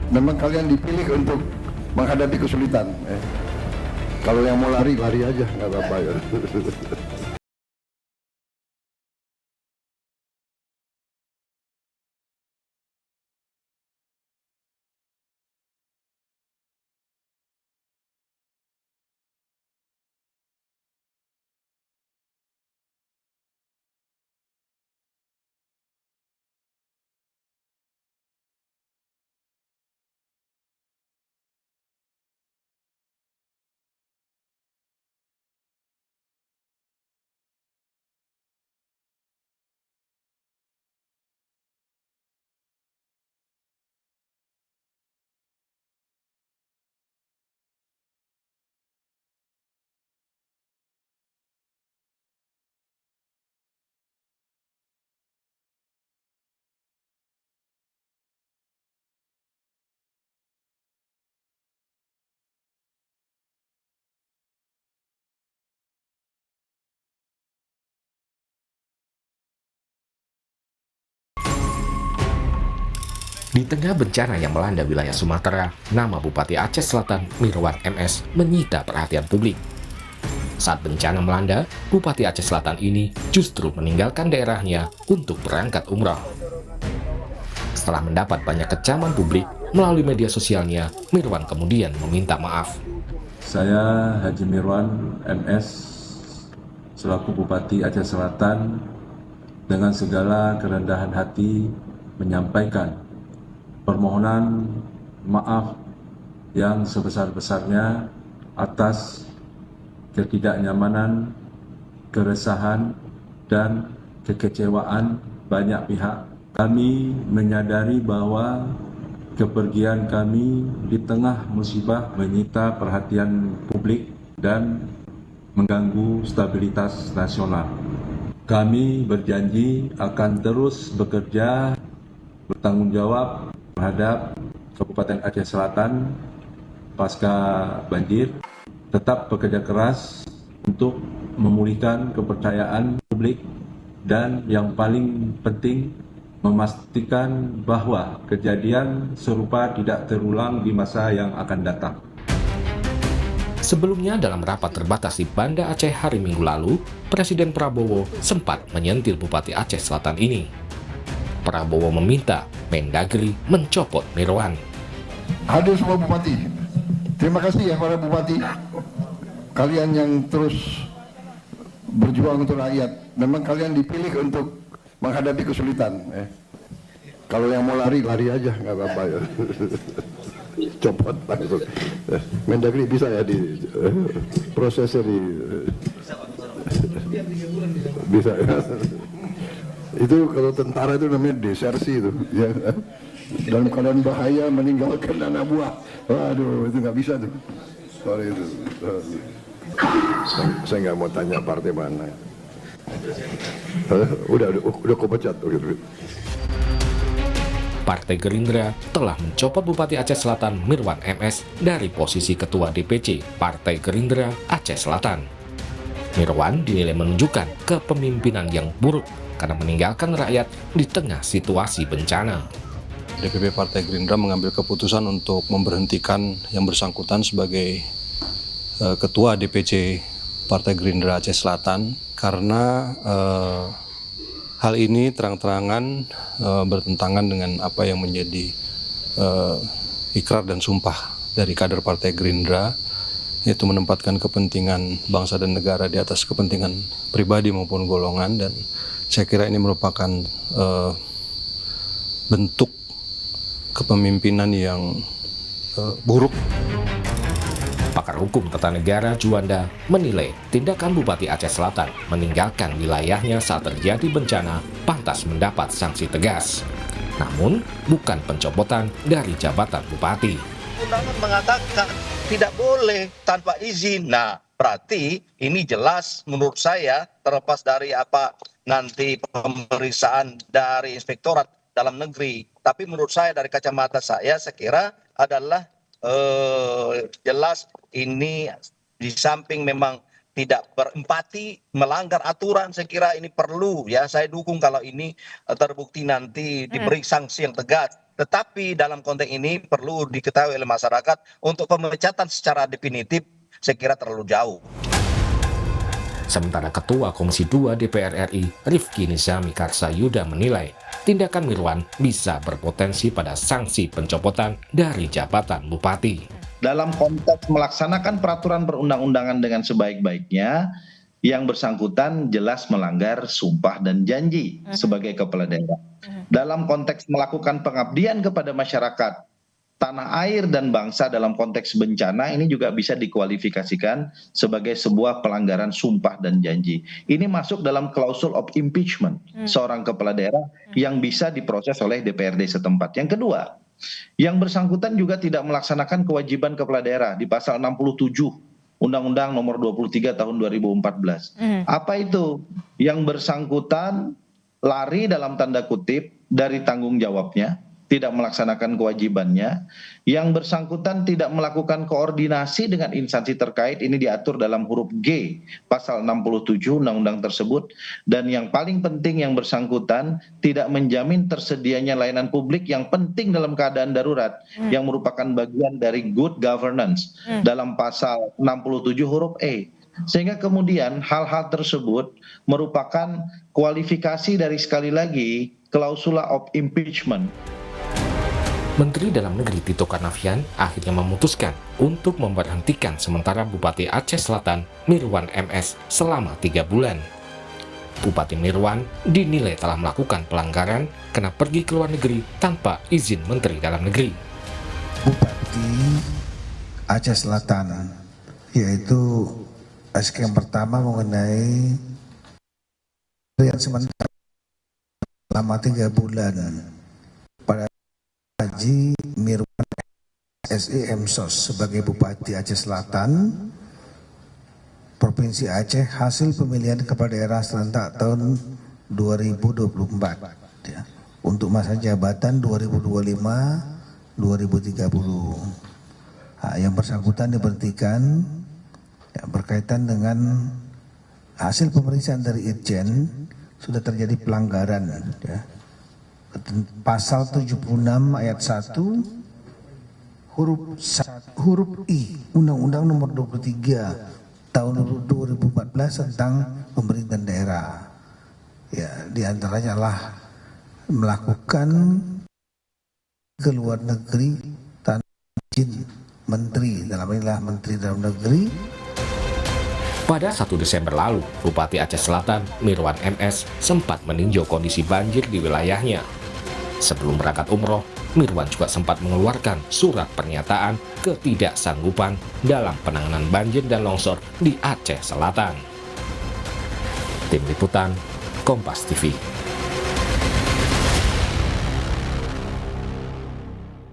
memang kalian dipilih untuk menghadapi kesulitan. Kalau yang mau lari, lari aja, nggak apa-apa ya. Di tengah bencana yang melanda wilayah Sumatera, nama Bupati Aceh Selatan Mirwan MS menyita perhatian publik. Saat bencana melanda, Bupati Aceh Selatan ini justru meninggalkan daerahnya untuk berangkat umrah. Setelah mendapat banyak kecaman publik melalui media sosialnya, Mirwan kemudian meminta maaf. Saya Haji Mirwan MS selaku Bupati Aceh Selatan dengan segala kerendahan hati menyampaikan permohonan maaf yang sebesar-besarnya atas ketidaknyamanan, keresahan, dan kekecewaan banyak pihak. Kami menyadari bahwa kepergian kami di tengah musibah menyita perhatian publik dan mengganggu stabilitas nasional. Kami berjanji akan terus bekerja bertanggung jawab terhadap Kabupaten Aceh Selatan pasca banjir, tetap bekerja keras untuk memulihkan kepercayaan publik dan yang paling penting memastikan bahwa kejadian serupa tidak terulang di masa yang akan datang. Sebelumnya dalam rapat terbatas di Banda Aceh hari Minggu lalu, Presiden Prabowo sempat menyentil Bupati Aceh Selatan ini. Prabowo meminta Mendagri mencopot Mirwan. Hadir semua bupati. Terima kasih ya para bupati. Kalian yang terus berjuang untuk rakyat. Memang kalian dipilih untuk menghadapi kesulitan. Kalau yang mau lari, lari aja, nggak apa-apa ya. Copot langsung. Mendagri bisa ya di prosesnya di bisa ya. Itu kalau tentara itu namanya desersi itu ya. Dalam keadaan bahaya meninggalkan anak buah. Waduh, itu nggak bisa tuh. Sorry itu. Saya nggak mau tanya partai mana. Udah kau pecat. Partai Gerindra telah mencopot Bupati Aceh Selatan Mirwan MS dari posisi Ketua DPC Partai Gerindra Aceh Selatan. Mirwan dinilai menunjukkan kepemimpinan yang buruk karena meninggalkan rakyat di tengah situasi bencana. DPP Partai Gerindra mengambil keputusan untuk memberhentikan yang bersangkutan sebagai Ketua DPC Partai Gerindra Aceh Selatan karena hal ini terang-terangan bertentangan dengan apa yang menjadi ikrar dan sumpah dari kader Partai Gerindra, yaitu menempatkan kepentingan bangsa dan negara di atas kepentingan pribadi maupun golongan, dan saya kira ini merupakan bentuk kepemimpinan yang buruk. Pakar hukum tata negara Juanda menilai tindakan Bupati Aceh Selatan meninggalkan wilayahnya saat terjadi bencana pantas mendapat sanksi tegas. Namun, bukan pencopotan dari jabatan bupati. Undangan mengatakan tidak boleh tanpa izin. Nah, berarti ini jelas menurut saya, terlepas dari apa nanti pemeriksaan dari Inspektorat Dalam Negeri. Tapi menurut saya dari kacamata saya kira adalah jelas ini di samping memang tidak berempati, melanggar aturan. Saya kira ini perlu ya, saya dukung kalau ini terbukti nanti diberi sanksi yang tegas. Tetapi dalam konteks ini perlu diketahui oleh masyarakat, untuk pemecatan secara definitif saya kira terlalu jauh. Sementara Ketua Komisi 2 DPR RI, Rifki Nizami Karsayuda menilai tindakan Mirwan bisa berpotensi pada sanksi pencopotan dari jabatan bupati. Dalam konteks melaksanakan peraturan perundang-undangan dengan sebaik-baiknya, yang bersangkutan jelas melanggar sumpah dan janji sebagai kepala daerah. Dalam konteks melakukan pengabdian kepada masyarakat, tanah air dan bangsa dalam konteks bencana, ini juga bisa dikualifikasikan sebagai sebuah pelanggaran sumpah dan janji. Ini masuk dalam klausul of impeachment seorang kepala daerah yang bisa diproses oleh DPRD setempat. Yang kedua, yang bersangkutan juga tidak melaksanakan kewajiban kepala daerah di pasal 67 Undang-Undang nomor 23 tahun 2014. Apa itu? Yang bersangkutan lari dalam tanda kutip dari tanggung jawabnya, tidak melaksanakan kewajibannya. Yang bersangkutan tidak melakukan koordinasi dengan instansi terkait, ini diatur dalam huruf G pasal 67 undang-undang tersebut. Dan yang paling penting, yang bersangkutan tidak menjamin tersedianya layanan publik yang penting dalam keadaan darurat, yang merupakan bagian dari good governance dalam pasal 67 huruf E. Sehingga kemudian hal-hal tersebut merupakan kualifikasi dari, sekali lagi, klausula of impeachment. Menteri Dalam Negeri Tito Karnavian akhirnya memutuskan untuk memberhentikan sementara Bupati Aceh Selatan Mirwan MS selama 3 bulan. Bupati Mirwan dinilai telah melakukan pelanggaran karena pergi ke luar negeri tanpa izin Menteri Dalam Negeri. Bupati Aceh Selatan, yaitu SK yang pertama mengenai yang sementara selama 3 bulan pada Haji Mirwan SEM SOS sebagai Bupati Aceh Selatan Provinsi Aceh hasil pemilihan kepala daerah serentak tahun 2024 ya, untuk masa jabatan 2025-2030. Yang bersangkutan diberhentikan ya, berkaitan dengan hasil pemeriksaan dari Irjen sudah terjadi pelanggaran ya. Pasal 76 ayat 1 huruf I Undang-Undang nomor 23 tahun 2014 tentang pemerintahan daerah. Ya, diantaranya adalah melakukan ke luar negeri tanpa izin menteri, dalam inilah Menteri Dalam Negeri. Pada 1 Desember lalu, Bupati Aceh Selatan Mirwan MS sempat meninjau kondisi banjir di wilayahnya. Sebelum berangkat umroh, Mirwan juga sempat mengeluarkan surat pernyataan ketidaksanggupan dalam penanganan banjir dan longsor di Aceh Selatan. Tim Liputan, Kompas TV.